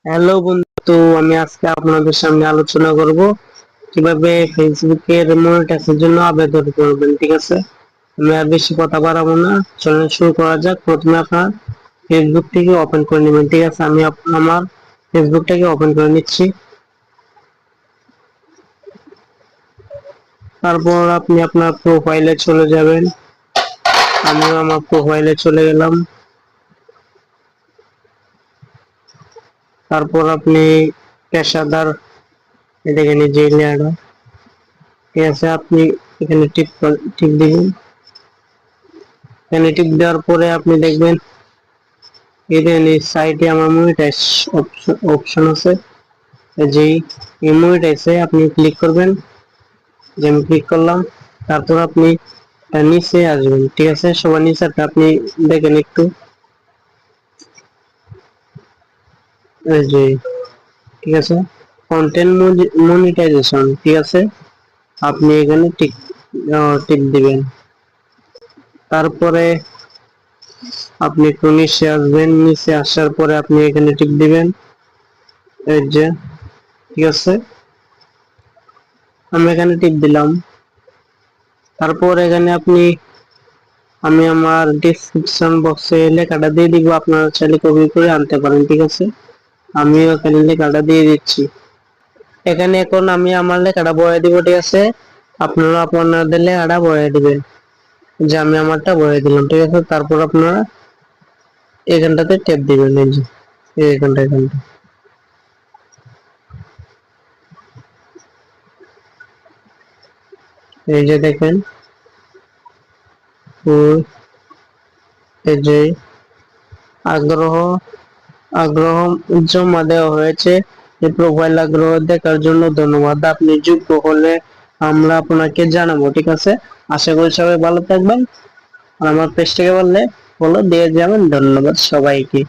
Hello বন্ধু, আমি আজকে আপনাদের সামনে আলোচনা করব কিভাবে ফেসবুকের মনিটাইজেশনের জন্য আবেদন করবেন। ঠিক আছে, আমি আর বেশি কথা বাড়াবো না, চলুন শুরু করা যাক। প্রথমে আপনার ফেসবুকটিকে ওপেন করে নেবেন। ঠিক আছে, আমি আমার ফেসবুকটাকে ওপেন করে নিচ্ছি। তারপর আপনি আপনার প্রোফাইলে চলে যাবেন। আমিও আমার প্রোফাইলে চলে গেলাম। তারপর আপনি পেশাদার দেখে যে লেয়ারটা, ঠিক আছে, আপনি এখানে টিপ দিবেন। এখানে টিপ দেওয়ার পরে আপনি দেখবেন এখানে সাইটে আমার মনিটাইজ অপশন আছে। যেই মনিটাইজে আপনি ক্লিক করবেন, যে আমি ক্লিক করলাম। তারপর আপনি নিচে আসবেন। ঠিক আছে, সবার নিচে আপনি দেখেন একটু, এই যে, ঠিক আছে, কন্টেন্ট মনিটাইজেশন। ঠিক আছে, আপনি এখানে টিক দিবেন। তারপরে আপনি একটু নিচে আসবেন। নিচে আসার পরে আপনি এখানে টিক দিবেন, এই যে, ঠিক আছে, আমি এখানে টিপ দিলাম। তারপর এখানে আমি আমার ডেসক্রিপশন বক্সে লেখাটা দিয়ে দিব, আপনারা চাইলে কপি করে আনতে পারেন। ঠিক আছে, আমিও এখানে লেখাটা দিয়ে দিচ্ছি। এখানে এখন আমি আমার লেখাটা বয়ে দিব। ঠিক আছে, আপনারা আপনাদের লেখাটা বয়ে দিবেন, যে আমি আমারটা বয়ে দিলাম। ঠিক আছে, তারপর আপনারা এখানটাতে ট্যাপ দিবেন, এই যে এখানটা। এই যে দেখেন, এই যে আগ্রহ আগ্রহ জমা দেওয়া হয়েছে। এই প্রোফাইল আগ্রহ দেখার জন্য ধন্যবাদ। আপনি যোগ্য হলে আমরা আপনাকে জানাবো। ঠিক আছে, আশা করি সবাই ভালো থাকবেন। আর আমার পেজটাকে বললে ফলো দিয়ে যাবেন। ধন্যবাদ সবাইকে।